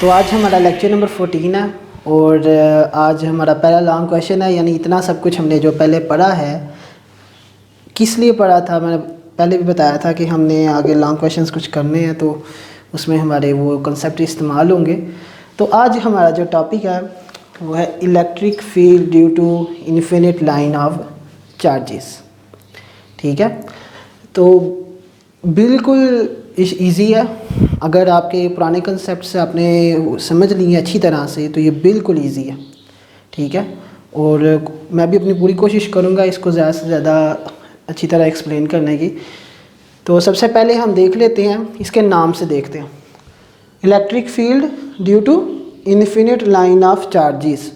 तो आज हमारा लेक्चर नंबर 14 है और आज हमारा पहला लॉन्ग क्वेश्चन है। यानी इतना सब कुछ हमने जो पहले पढ़ा है किस लिए पढ़ा था, मैंने पहले भी बताया था कि हमने आगे लॉन्ग क्वेश्चंस कुछ करने हैं तो उसमें हमारे वो कंसेप्ट इस्तेमाल होंगे। तो आज हमारा जो टॉपिक है वो है electric field due to infinite line of charges. ठीक है, तो बिल्कुल इजी है। अगर आपके पुराने कंसेप्ट से आपने समझ लिए अच्छी तरह से तो ये बिल्कुल इजी है। ठीक है, और मैं भी अपनी पूरी कोशिश करूँगा इसको ज़्यादा से ज़्यादा अच्छी तरह एक्सप्लेन करने की। तो सबसे पहले हम देख लेते हैं, इसके नाम से देखते हैं। Electric field due to infinite line of charges.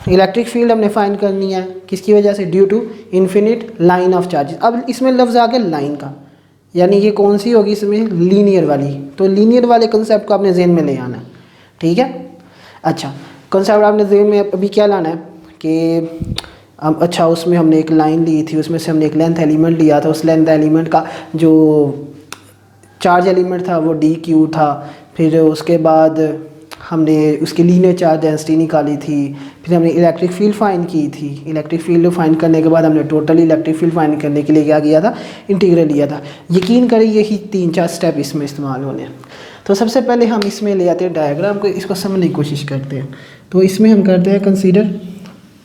Electric field हमने फाइंड करनी है किसकी वजह से, due to infinite line of charges. अब इसमें लफ्ज़ आ गया लाइन का, यानी ये कौन सी होगी, इसमें लीनियर वाली। तो लीनियर वाले कंसेप्ट को आपने ज़हन में ले आना है। ठीक है, अच्छा कंसेप्ट आपने ज़हन में अभी क्या लाना है कि अच्छा उसमें हमने एक लाइन ली थी, उसमें से हमने एक लेंथ एलिमेंट लिया था। उस लेंथ एलिमेंट का जो चार्ज एलिमेंट था वो डी क्यू था। फिर उसके बाद हमने उसकी लीनियर चार्ज डेंसिटी निकाली थी। फिर हमने इलेक्ट्रिक फील्ड फाइंड की थी। इलेक्ट्रिक फील्ड फाइंड करने के बाद हमने टोटल इलेक्ट्रिक फील्ड फाइंड करने के लिए क्या किया था, इंटीग्रल लिया था। यकीन करें यही 3-4 स्टेप इसमें इस्तेमाल होने हैं। तो सबसे पहले हम इसमें ले आते हैं डायग्राम को, इसको समझने की कोशिश करते हैं। तो इसमें हम करते हैं कंसीडर।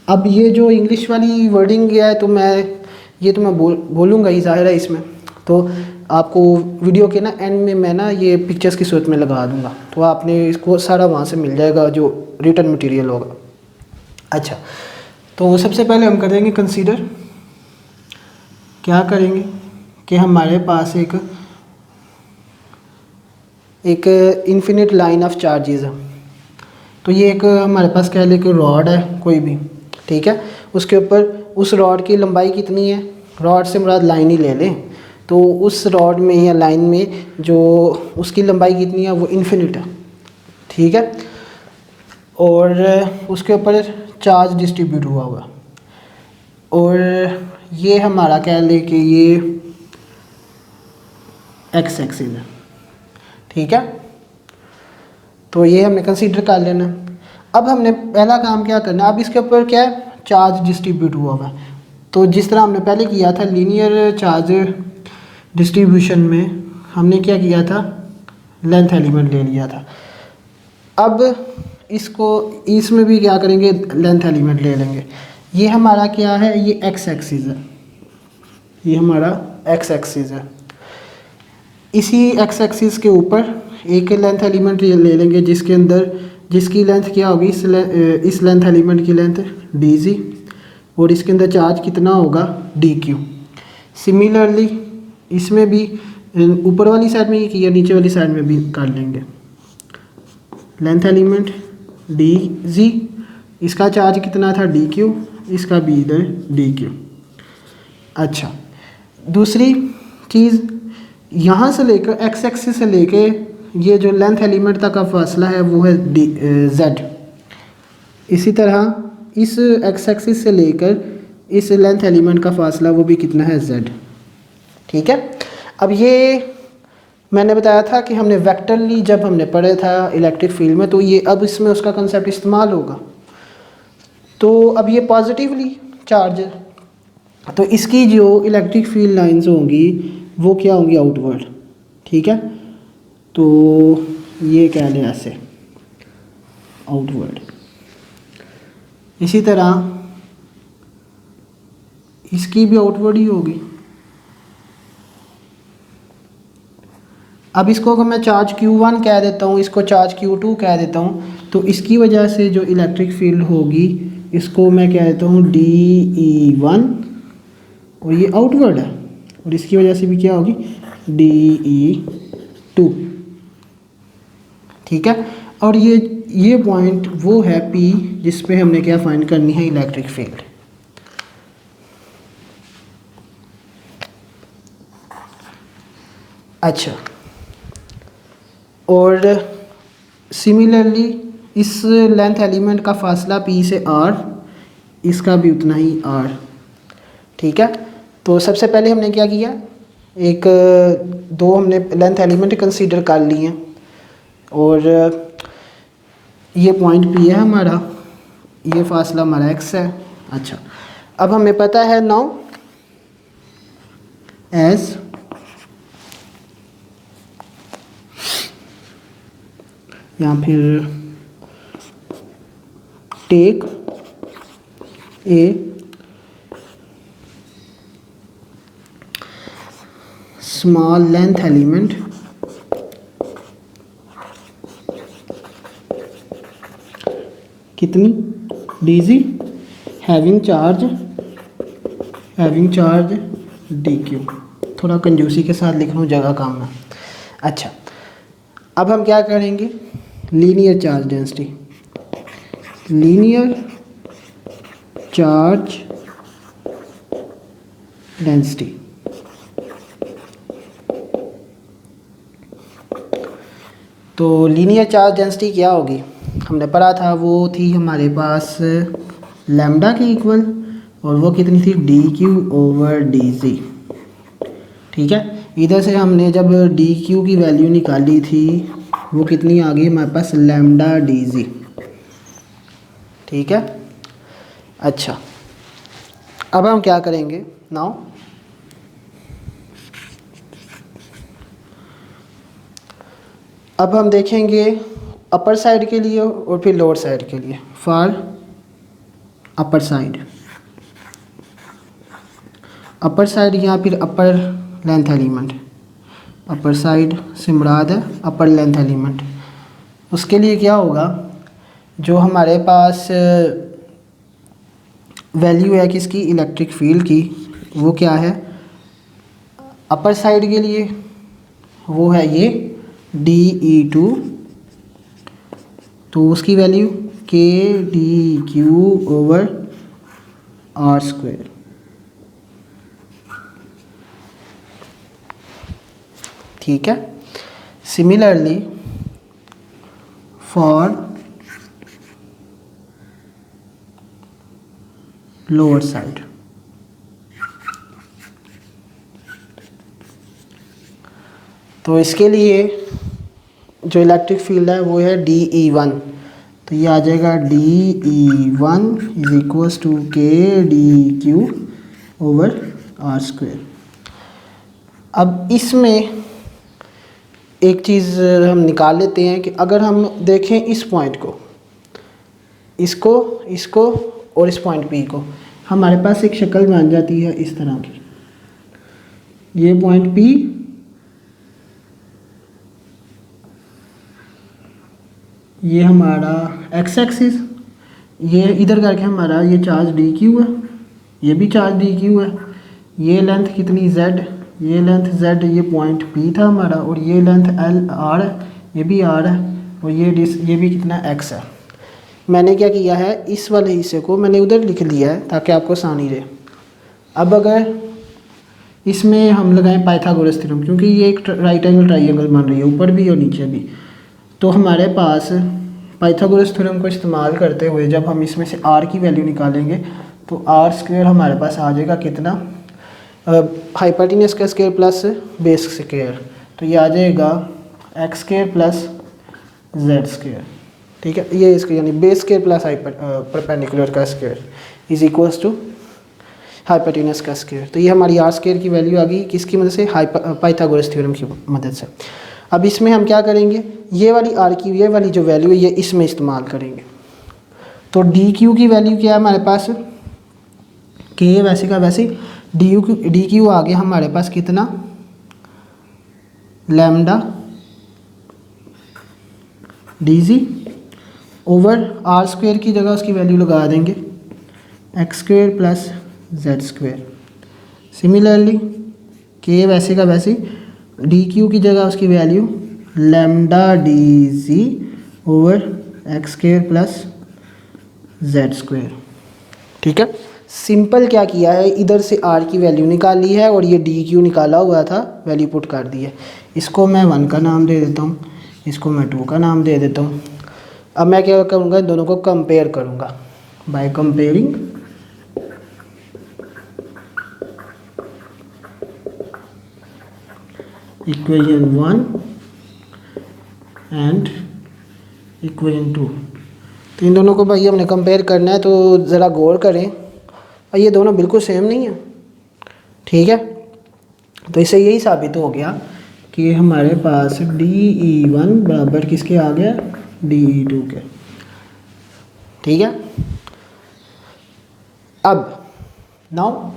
अब ये जो इंग्लिश वाली वर्डिंग है तो मैं बोलूँगा ही, ज़ाहिर है इसमें। तो आपको वीडियो के ना एंड में मैं ना ये पिक्चर्स की सूरत में लगा दूंगा, तो आपने इसको सारा वहाँ से मिल जाएगा जो रिटन मटेरियल होगा। अच्छा, तो सबसे पहले हम करेंगे कंसीडर। क्या करेंगे कि हमारे पास एक इन्फिनिट लाइन ऑफ चार्जेस है। तो ये एक हमारे पास कह लें कि रॉड है कोई भी। ठीक है, उसके ऊपर उस रॉड की लंबाई कितनी है, रॉड से मुराद लाइन ही ले लें। तो उस रॉड में या लाइन में जो उसकी लंबाई कितनी है वो इन्फिनिट है। ठीक है, और उसके ऊपर चार्ज डिस्ट्रीब्यूट हुआ हुआ, और ये हमारा कह ले कि ये एक्स एक्सिस है। ठीक है, तो ये हमने कंसीडर कर लेना। अब हमने पहला काम क्या करना, अब इसके ऊपर क्या है, चार्ज डिस्ट्रीब्यूट हुआ हुआ। तो जिस तरह हमने पहले किया था लीनियर चार्ज डिस्ट्रीब्यूशन में, हमने क्या किया था, लेंथ एलिमेंट ले लिया था। अब इसमें भी क्या करेंगे, लेंथ एलिमेंट ले लेंगे। ये हमारा क्या है, ये एक्स एक्सिस है, ये हमारा एक्स एक्सिस है। इसी एक्स एक्सिस के ऊपर एक लेंथ एलिमेंट ले लेंगे जिसकी लेंथ क्या होगी, इस लेंथ एलिमेंट की लेंथ डी जी, और इसके अंदर चार्ज कितना होगा, डी क्यू। सिमिलरली इसमें भी ऊपर वाली साइड में ही किया, नीचे वाली साइड में भी कर लेंगे। लेंथ एलिमेंट डी जी, इसका चार्ज कितना था, डी क्यू, इसका भी इधर डी क्यू। अच्छा, दूसरी चीज़ यहाँ से लेकर एक्स एक्सिस से लेके ये जो लेंथ एलिमेंट तक का फासला है वो है डी जेड। इसी तरह इस एक्स एक्सिस से लेकर इस लेंथ एलिमेंट का फासला वो भी कितना है, जेड। ठीक है, अब ये मैंने बताया था कि हमने वेक्टरली जब हमने पढ़े था इलेक्ट्रिक फील्ड में, तो ये अब इसमें उसका कंसेप्ट इस्तेमाल होगा। तो अब ये पॉजिटिवली चार्ज है, तो इसकी जो इलेक्ट्रिक फील्ड लाइंस होंगी वो क्या होंगी, आउटवर्ड। ठीक है, तो ये कह लें ऐसे आउटवर्ड। इसी तरह इसकी भी आउटवर्ड ही होगी। अब इसको अगर मैं चार्ज Q1 कह देता हूँ, इसको चार्ज Q2 कह देता हूँ, तो इसकी वजह से जो इलेक्ट्रिक फील्ड होगी इसको मैं कह देता हूँ DE1, और ये आउटवर्ड है, और इसकी वजह से भी क्या होगी, DE2। ठीक है, और ये पॉइंट वो है P जिस पे हमने क्या फाइंड करनी है, इलेक्ट्रिक फील्ड। अच्छा, और सिमिलरली इस लेंथ एलिमेंट का फासला P से R, इसका भी उतना ही R। ठीक है, तो सबसे पहले हमने क्या किया, दो हमने लेंथ एलिमेंट कंसीडर कर लिए हैं, और ये पॉइंट पी है हमारा, ये फासला हमारा एक्स है। अच्छा, अब हमें पता है नाउ एज या फिर take a small length element कितनी D G having charge D Q. थोड़ा कंजूसी के साथ लिख रहा हूँ, जगह काम है। अच्छा, अब हम क्या करेंगे, linear charge density, linear charge density. तो लीनियर चार्ज डेंसिटी क्या होगी, हमने पढ़ा था, वो थी हमारे पास लैम्डा के इक्वल, और वो कितनी थी, D Q over D G. ठीक है, इधर से हमने जब डी क्यू की वैल्यू निकाली थी वो कितनी आ गई हमारे पास, लैम्डा डी जी। ठीक है। अच्छा, अब हम क्या करेंगे नाउ, अब हम देखेंगे अपर साइड के लिए और फिर लोअर साइड के लिए। For upper side, upper side या फिर अपर लेंथ एलिमेंट, अपर साइड से मुराद है अपर लेंथ एलिमेंट। उसके लिए क्या होगा, जो हमारे पास वैल्यू है किसकी, इलेक्ट्रिक फील्ड की, वो क्या है अपर साइड के लिए, वो है ये DE2। तो उसकी value KDQ over R square. ठीक है। सिमिलरली फॉर लोअर साइड, तो इसके लिए जो इलेक्ट्रिक फील्ड है वो है DE1। तो ये आ जाएगा DE1 is equals to KDQ over R square. अब इसमें एक चीज़ हम निकाल लेते हैं कि अगर हम देखें इस पॉइंट को, इसको और इस पॉइंट P को, हमारे पास एक शक्ल बन जाती है इस तरह की। ये पॉइंट P, ये हमारा एक्स एक्सिस, ये इधर करके हमारा ये चार्ज डी क्यू है, ये भी चार्ज डी क्यू है, ये लेंथ कितनी z, ये लेंथ z, ये पॉइंट P था हमारा, और ये लेंथ L R है, ये भी R है, और ये भी कितना x है। मैंने क्या किया है, इस वाले हिस्से को मैंने उधर लिख लिया है ताकि आपको आसानी रहे। अब अगर इसमें हम लगाएं पाइथागोरस थ्योरम, क्योंकि ये एक राइट एंगल ट्राइंगल बन रही है ऊपर भी और नीचे भी, तो हमारे पास पाइथागोरस थ्योरम को इस्तेमाल करते हुए जब हम इसमें से r की वैल्यू निकालेंगे तो r स्क्वायर हमारे पास आ जाएगा कितना, हाइपोटेन्यूज का स्क्वायर प्लस बेस स्क्वायर, तो ये आ जाएगा x square plus z square. ठीक है, ये इसका यानी बेस स्क्वायर प्लस परपेंडिकुलर का square is equals to hypotenuse का स्क्वायर। तो ये हमारी r स्क्वायर की वैल्यू आ गई किसकी मदद से, पाइथागोरस थ्योरम की मदद से। अब इसमें हम क्या करेंगे, ये वाली r की, ये वाली जो वैल्यू है ये इसमें इस्तेमाल करेंगे। तो डी क्यू की वैल्यू क्या है हमारे पास, के वैसे का वैसे, डी क्यू आ गया हमारे पास कितना, lambda d g over r square की जगह उसकी वैल्यू लगा देंगे x square plus z square. Similarly के वैसे का वैसे, डी क्यू की जगह उसकी value lambda d g over x square plus z square. ठीक है, सिंपल क्या किया है, इधर से r की वैल्यू निकाली है और ये डी क्यू निकाला हुआ था, वैल्यू पुट कर दी है। इसको मैं 1 का नाम दे देता हूँ, इसको मैं 2 का नाम दे देता हूँ। अब मैं क्या करूँगा, इन दोनों को कंपेयर करूँगा by comparing equation 1 and equation 2। तो इन दोनों को भाई हमने कंपेयर करना है, तो ज़रा गौर करें और ये दोनों बिल्कुल सेम नहीं है, ठीक है। तो इससे यही साबित हो गया कि हमारे पास DE1 बराबर किसके आ गया, DE2 के, ठीक है। अब now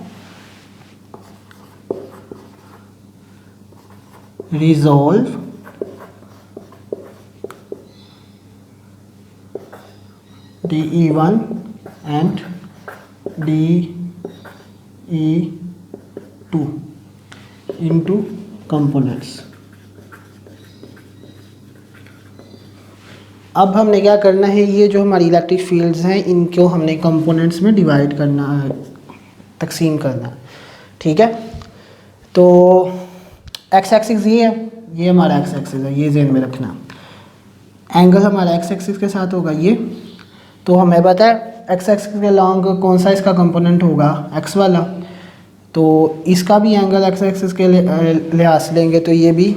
resolve DE1 and DE2 into components। अब हमने क्या करना है, ये जो हमारी इलेक्ट्रिक फील्ड्स हैं इनको हमने कंपोनेंट्स में डिवाइड करना है, तकसीम करना है, ठीक है। तो एक्स एक्सिस ये है, ये हमारा एक्स एक्सिस है, ये ज़हन में रखना। एंगल हमारा एक्स एक्सिस के साथ होगा ये, तो हमें पता है एक्स एक्सिस के लॉन्ग कौन सा इसका कंपोनेंट होगा, एक्स वाला। तो इसका भी एंगल एक्स एक्सिस के लिहाज से लेंगे तो ये भी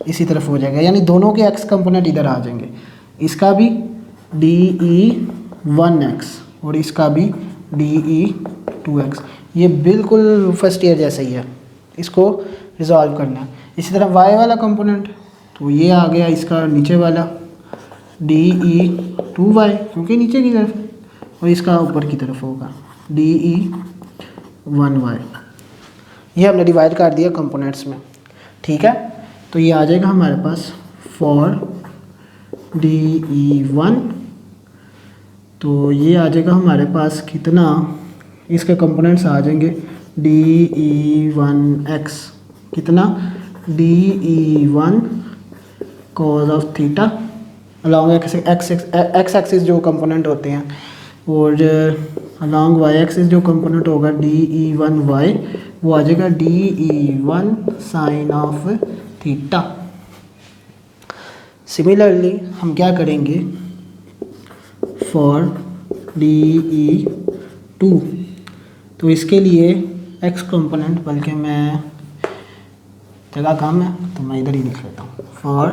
इसी तरफ हो जाएगा, यानी दोनों के एक्स कंपोनेंट इधर आ जाएंगे। इसका भी DE1x और इसका भी DE2x, ये बिल्कुल फर्स्ट ईयर जैसा ही है, इसको रिजॉल्व करना है। इसी तरह y वाला कंपोनेंट, तो ये आ गया इसका नीचे वाला DE2y, क्योंकि नीचे की तरफ, और इसका ऊपर की तरफ होगा DE1y। ये हमने डिवाइड कर दिया कंपोनेंट्स में, ठीक है। तो ये आ जाएगा हमारे पास फॉर DE1, तो ये आ जाएगा हमारे पास कितना, इसके कंपोनेंट्स आ जाएंगे DE1x, कितना DE1 cos of theta along x axis जो कंपोनेंट होते हैं, और अलॉन्ग वाई एक्सिस जो कंपोनेंट होगा DE1y, वो आ जाएगा DE1 sine of theta. Similarly हम क्या करेंगे फॉर DE2, तो इसके लिए x कंपोनेंट, बल्कि मैं जगह कम है तो मैं इधर ही लिख लेता हूँ, फॉर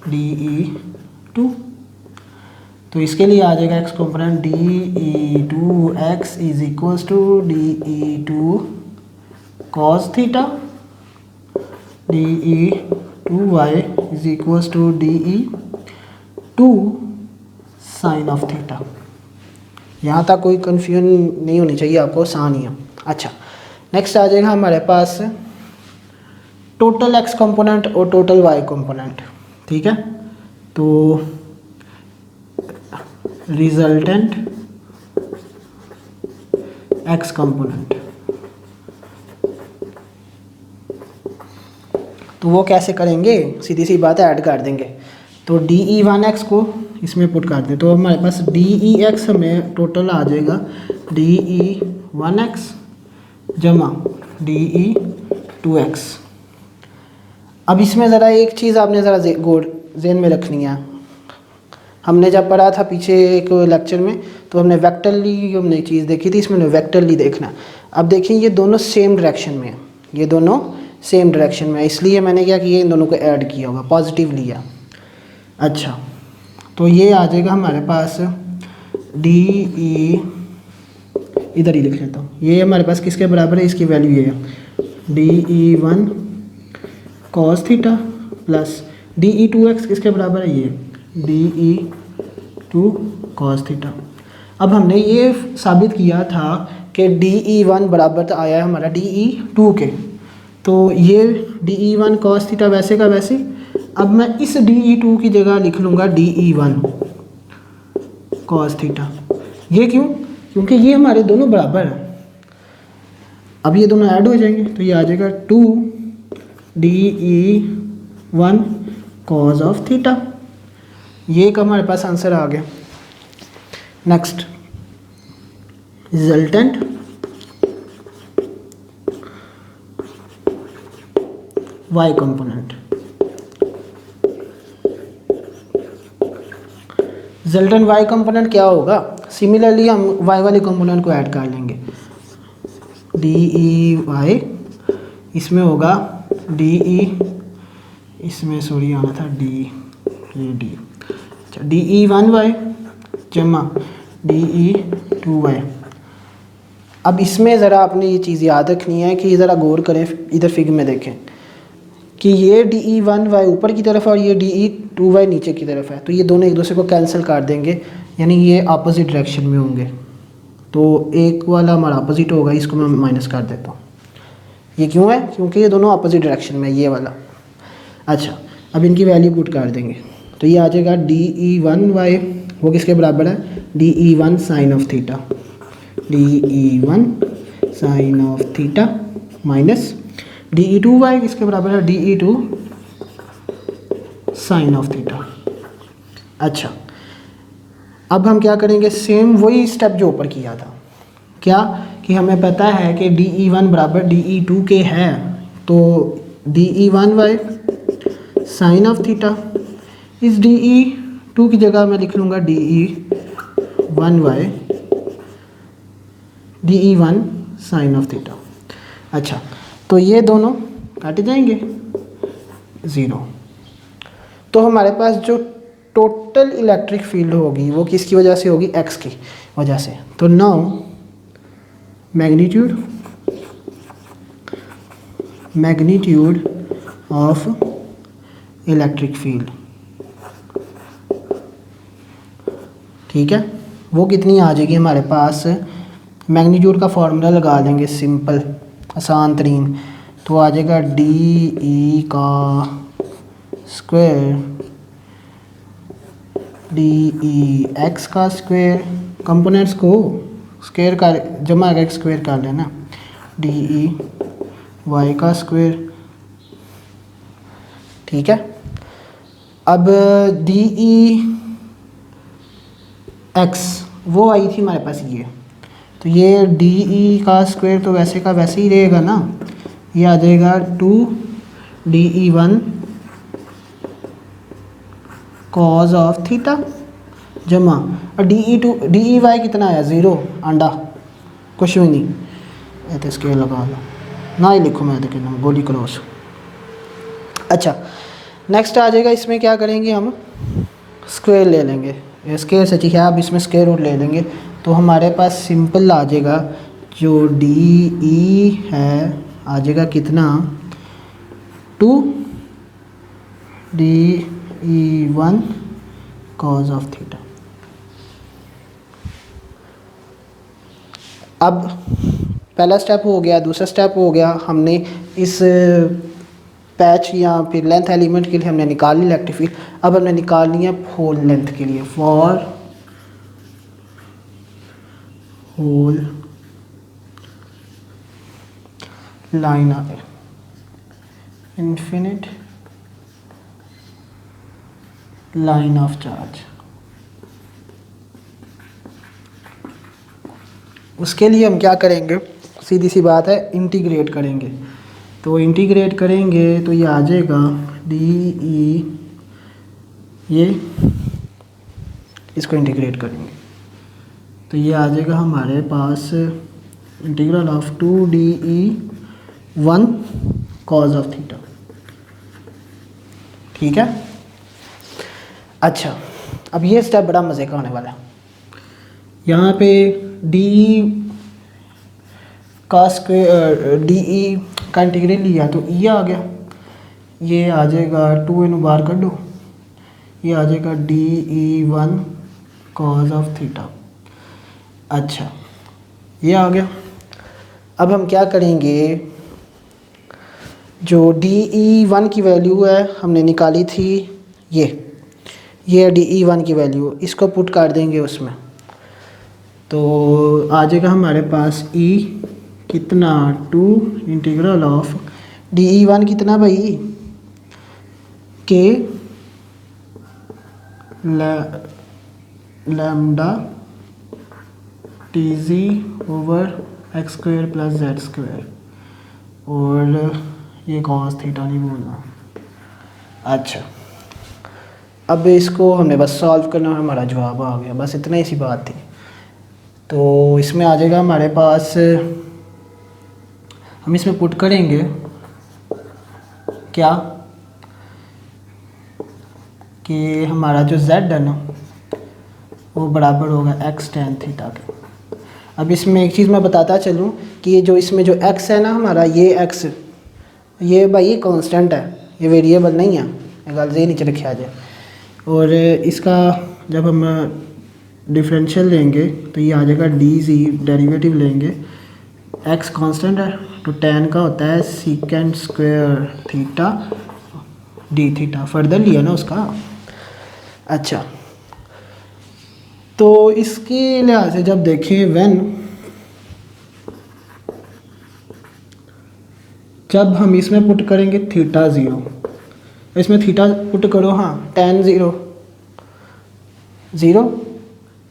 DE2, तो इसके लिए आ जाएगा x component DE2x is equals to DE2 cos theta, DE2y is equals to DE2 sine of theta. यहाँ तक कोई कन्फ्यूजन नहीं होनी चाहिए आपको, आसान ही है। अच्छा, नेक्स्ट आ जाएगा हमारे पास टोटल x कंपोनेंट और टोटल y कंपोनेंट, ठीक है। तो रिजल्टेंट x कंपोनेंट, तो वो कैसे करेंगे, सीधी सी बात है, ऐड कर देंगे। तो DE1x को इसमें पुट कर दें, तो हमारे पास DEx में टोटल आ जाएगा DE1x जमा DE2x। अब इसमें ज़रा एक चीज़ आपने ज़रा ज़हन में रखनी है, हमने जब पढ़ा था पीछे एक लेक्चर में, तो हमने वेक्टरली हमने चीज़ देखी थी, इसमें वेक्टरली देखना। अब देखिए ये दोनों सेम डायरेक्शन में है, ये दोनों सेम डायरेक्शन में है, इसलिए मैंने क्या किया, इन दोनों को ऐड किया होगा, पॉजिटिव लिया। अच्छा, तो ये आ जाएगा हमारे पास DE, इधर ही लिख लेता हूँ, ये हमारे पास किसके बराबर है, इसकी वैल्यू ये है DE1 cos theta plus DE2x किसके बराबर है, ये DE2 cos थीटा। अब हमने ये साबित किया था कि DE1 बराबर तो आया है हमारा DE2 के, तो ये DE1 cos थीटा वैसे का वैसे। अब मैं इस DE2 की जगह लिख लूँगा DE1 cos थीटा। ये क्यों, क्योंकि ये हमारे दोनों बराबर हैं। अब ये दोनों ऐड हो जाएंगे, तो ये आ जाएगा 2 DE1 cos ऑफ थीटा। ये एक हमारे पास आंसर आ गया। Next, resultant y component, resultant y component क्या होगा, सिमिलरली हम y वाले कंपोनेंट को ऐड कर लेंगे, DEy, इसमें होगा DE, इसमें सॉरी आना था D, ये D, अच्छा DE1y जमा DE2y। अब इसमें ज़रा आपने ये चीज़ याद रखनी है कि ज़रा गौर करें, इधर फिगर में देखें कि ये DE1y ऊपर की तरफ है और ये DE2y नीचे की तरफ है, तो ये दोनों एक दूसरे को कैंसिल कर देंगे, यानी ये अपोजिट डायरेक्शन में होंगे। तो एक वाला हमारा अपोजिट होगा, इसको मैं माइनस कर देता हूँ। ये क्यों है? क्योंकि ये दोनों अपोजिट डायरेक्शन में, ये वाला। अच्छा, अब इनकी वैल्यू पुट कर देंगे, तो ये आ जाएगा DE1y, वो किसके बराबर है? DE1 sine of theta, DE1 sine of theta minus DE2y किसके बराबर है? DE2 sine of theta. अच्छा, अब हम क्या करेंगे? सेम वही स्टेप जो ऊपर किया था, क्या कि हमें पता है कि DE1 बराबर DE2 के है, तो DE1y साइन ऑफ थीटा, इस DE2 की जगह मैं लिख लूँगा DE1y, DE1 sine of theta. अच्छा, तो ये दोनों काट जाएंगे 0, तो हमारे पास जो टोटल इलेक्ट्रिक फील्ड होगी वो किसकी वजह से होगी? x की वजह से। तो now magnitude of electric field, ठीक है, वो कितनी आ जाएगी हमारे पास? मैग्नीट्यूड का फॉर्मूला लगा देंगे, सिंपल आसान तरीन, तो आ जाएगा DE का स्क्वायर DEx का स्क्वायर, कंपोनेंट्स को स्क्वायर कर जमा करके स्क्वायर कर लेना, DEy का स्क्वायर, ठीक है। अब DEx वो आई थी हमारे पास ये, तो ये DE का स्क्वायर तो वैसे का वैसे ही रहेगा ना, ये आ जाएगा 2DE1 कॉज ऑफ थीटा जमा, और DEy कितना आया? 0, अंडा, कुछ भी नहीं, ये तो स्केल लगा लो ना ही लिखो, मैं देखे ना गोली क्रॉस। अच्छा, नेक्स्ट आ जाएगा, इसमें क्या करेंगे हम? स्क्वायर ले लेंगे, स्क्वायर सच है, अब इसमें स्क्वायर रूट ले लेंगे, तो हमारे पास सिंपल आ जाएगा, जो DE है आ जाएगा कितना? 2DE1 cos of theta. अब पहला स्टेप हो गया, दूसरा स्टेप हो गया, हमने इस पैच या फिर लेंथ एलिमेंट के लिए हमने निकाल ली इलेक्ट्रिक फील्ड, अब हमने निकालनी है होल लेंथ के लिए, for whole line of infinite line of charge. उसके लिए हम क्या करेंगे? सीधी सी बात है, इंटीग्रेट करेंगे, तो इंटीग्रेट करेंगे तो ये आ जाएगा DE, ये इसको इंटीग्रेट करेंगे तो ये आ जाएगा हमारे पास integral of 2DE1 cos of theta, ठीक है। अच्छा, अब ये स्टेप बड़ा मज़े का होने वाला है। यहाँ पे DE का स्क्वायर, DE का इंटीग्रल लिया तो ये आ गया, ये आ जाएगा 2 इनू बाहर कर दो, ये आ जाएगा DE1 कॉज ऑफ थीटा। अच्छा, ये आ गया। अब हम क्या करेंगे? जो DE1 की वैल्यू है हमने निकाली थी, ये DE1 की वैल्यू, इसको पुट कर देंगे उसमें, तो आ जाएगा हमारे पास E कितना? 2 इंटीग्रल ऑफ DE1 कितना भाई? के lambda TZ over x square plus z square, और ये कॉस थीटा नहीं बोलना। अच्छा, अब इसको हमने बस सॉल्व करना है, हमारा जवाब आ गया, बस इतना ही सी बात थी। तो इसमें आ जाएगा हमारे पास, हम इसमें पुट करेंगे क्या कि हमारा जो z है ना वो बराबर होगा x tan थीटा के। अब इसमें एक चीज़ मैं बताता चलूँ कि ये जो इसमें जो x है ना हमारा, ये x, ये भाई ये कांस्टेंट है, ये वेरिएबल नहीं है, ये गल ये नीचे रखा जाए। और इसका जब हम डिफरेंशियल लेंगे तो ये आ जाएगा dz, डेरिवेटिव लेंगे, x कांस्टेंट है तो tan का होता है सीकेंड square theta D theta, further लिया ना उसका। अच्छा, तो इसके लिहाज से जब देखें जब हम इसमें पुट करेंगे थीटा 0, इसमें थीटा पुट करो, हाँ tan 0 0,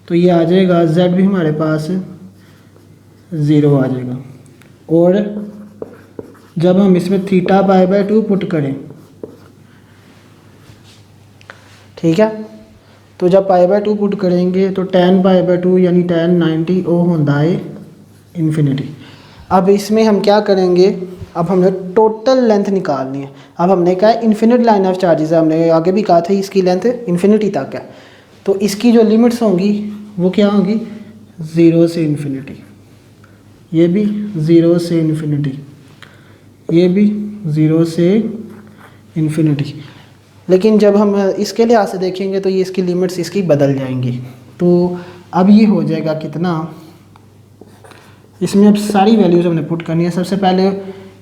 तो ये आ जाएगा z भी हमारे पास 0 आ जाएगा। और जब हम इसमें थीटा π/2 पुट करें, ठीक है, तो जब π/2 पुट करेंगे तो tan π/2 यानी tan 90 वो होता है इन्फिनिटी। अब इसमें हम क्या करेंगे, अब हमने टोटल लेंथ निकालनी है। अब हमने कहा इन्फिनिट लाइन ऑफ चार्जेस है, हमने आगे भी कहा था इसकी लेंथ इन्फिनिटी तक है, तो इसकी जो लिमिट्स होंगी वो क्या होंगी, 0 से इन्फिनिटी, ये भी 0 से इन्फिनिटी, ये भी 0 से इन्फिनिटी। लेकिन जब हम इसके लिहाज से देखेंगे तो ये इसकी लिमिट्स इसकी बदल जाएंगी। तो अब ये हो जाएगा कितना, इसमें अब सारी वैल्यूज़ हमने पुट करनी है। सबसे पहले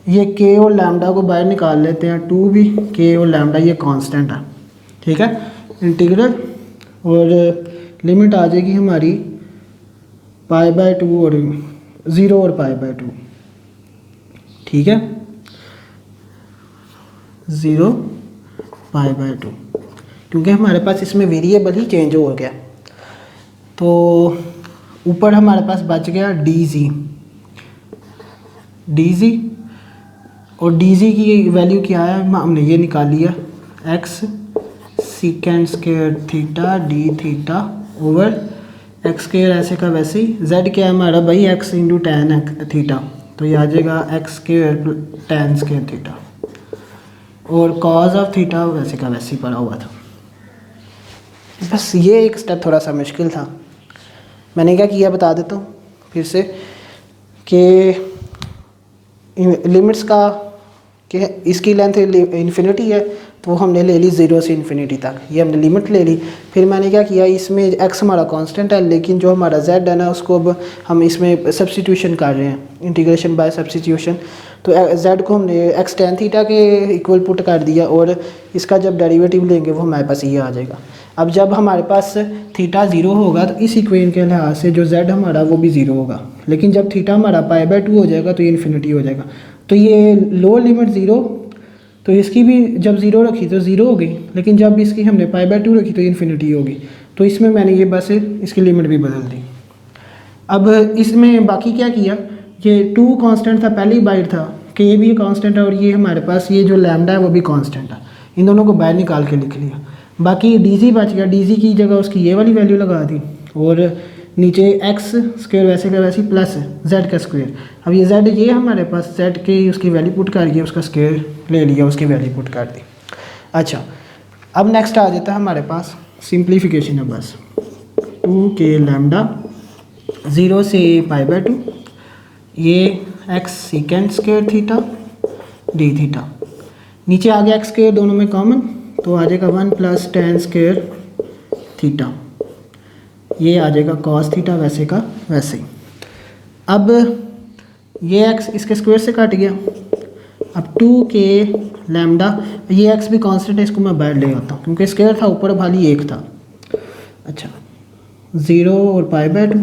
ये k और लैम्डा को बाहर निकाल लेते हैं, 2 भी k और लैम्डा ये कांस्टेंट है, ठीक है, इंटीग्रल, और लिमिट आ जाएगी हमारी π/2 और 0 और π/2, ठीक है, 0 π/2, क्योंकि हमारे पास इसमें वेरिएबल ही चेंज हो गया। तो ऊपर हमारे पास बच गया dz, और dz की वैल्यू क्या है, हमने ये निकाल लिया x सीकेंड square theta D theta over x square ऐसे का वैसे ही, z क्या है हमारा भाई x इंटू tan थीटा, तो ये आ जाएगा x square tan square theta, और कॉज ऑफ थीटा वैसे का वैसे ही पड़ा हुआ था। बस ये एक स्टेप थोड़ा सा मुश्किल था, मैंने क्या किया बता देता हूँ फिर से, कि लिमिट्स का कि इसकी लेंथ इन्फिनिटी है तो हमने ले ली 0 से इन्फिनिटी तक, ये हमने लिमिट ले ली। फिर मैंने क्या किया, इसमें x हमारा कांस्टेंट है, लेकिन जो हमारा z है ना उसको अब हम इसमें सब्स्टिट्यूशन कर रहे हैं, इंटीग्रेशन बाय सब्स्टिट्यूशन। तो z को हमने x tan थीटा के इक्वल पुट कर दिया, और इसका जब डेरिवेटिव लेंगे वो हमारे पास ये आ जाएगा। अब जब हमारे पास थीटा 0 होगा तो इस इक्वेशन के लिहाज से जो z हमारा वो भी 0 होगा, लेकिन जब थीटा हमारा π/2 हो जाएगा तो ये इन्फिनिटी हो जाएगा। तो ये लोअर लिमिट 0, तो इसकी भी जब 0 रखी तो 0 हो गई, लेकिन जब इसकी हमने π/2 रखी तो इन्फिनिटी होगी। तो इसमें मैंने ये बस इसकी लिमिट भी बदल दी। अब इसमें बाकी क्या किया, ये 2 कांस्टेंट था, पहले ही बाहर था कि ये भी कांस्टेंट है, और ये हमारे पास ये जो लैम्डा है वो भी कांस्टेंट है, इन दोनों को बाहर निकाल के लिख लिया। बाकी dz बच गया, dz की जगह उसकी ये वाली वैल्यू लगा दी, और नीचे x स्क्वायर वैसे का वैसे प्लस z का स्क्वायर। अब ये z ये हमारे पास z की उसकी वैल्यू पुट कर दिया, उसका स्क्वायर ले लिया, उसकी वैल्यू पुट कर दी। अच्छा, अब नेक्स्ट आ जाता है हमारे पास सिंप्लीफिकेशन है बस, 2k लैम्डा 0 से π/2, ये x सीकेंड square theta D theta, नीचे आ गया x स्क्वायर दोनों में कॉमन, तो आ जाएगा 1 + tan स्क्वायर थीटा, ये आ जाएगा cos थीटा वैसे का वैसे ही। अब ये x इसके स्क्वायर से कट गया, अब 2k लैम्डा, ये x भी कांस्टेंट है, इसको मैं बाहर ले आता हूँ क्योंकि स्क्वायर था ऊपर भाली 1 था। अच्छा, 0 और π/2,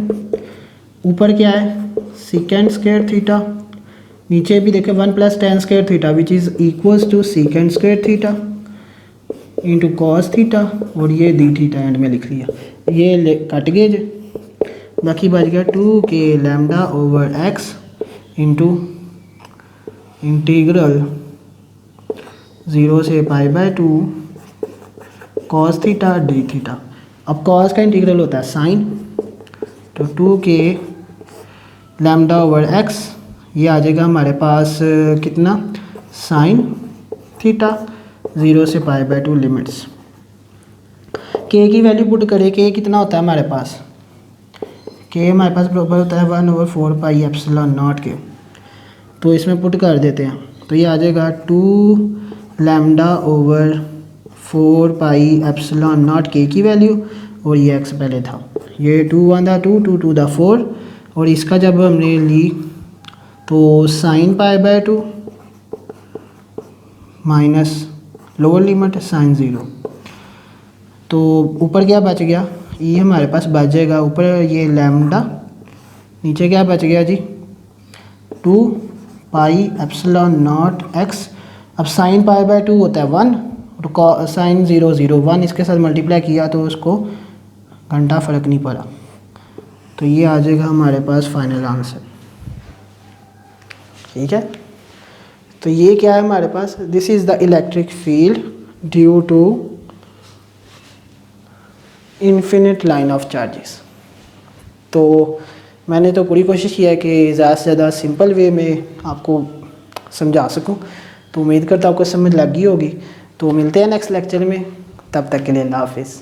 ऊपर क्या है सीकेंड स्क्वायर थीटा, नीचे भी देखें 1 + tan square theta which is equals to secant square theta into cos theta, और ये डी थीटा एंड में लिख लिया, ये कट गए जो, बाकी बच गया 2k lambda over x into integral 0 से π/2 कॉस थीटा डी थीटा। अब कॉस का इंटीग्रल होता है साइन, तो 2k लैम्डा ओवर x, ये आ जाएगा हमारे पास कितना, साइन थीटा 0 से π/2 लिमिट्स के की वैल्यू पुट करें, के कितना होता है हमारे पास, के हमारे पास बराबर होता है 1/4 पाई एप्सिलॉन नॉट के। तो इसमें पुट कर देते हैं, तो ये आ जाएगा 2 lambda over 4 pi epsilon not के की वैल्यू, और ये एक्स पहले था, ये 2 1 दा 2 2 2 दा 4, और इसका जब हमने ली तो sine pi by 2 minus lower limit sine 0, तो ऊपर क्या बच गया, ये हमारे पास बच जाएगा ऊपर ये लैम्डा, नीचे क्या बच गया जी 2 पाई एप्सिलॉन नॉट एक्स। अब साइन पाई बाय 2 होता है 1, और साइन 0 0 1 इसके साथ मल्टीप्लाई किया तो उसको घंटा फ़र्क नहीं पड़ा, तो ये आ जाएगा हमारे पास फाइनल आंसर। ठीक है, तो ये क्या है हमारे पास, this is the electric field due to infinite line of charges. तो मैंने तो पूरी कोशिश की है कि ज़्यादा से ज़्यादा सिंपल वे में आपको समझा सकूं, तो उम्मीद करता हूँ आपको समझ लग गई होगी। तो मिलते हैं नेक्स्ट लेक्चर में, तब तक के लिए अल्लाह हाफिज़।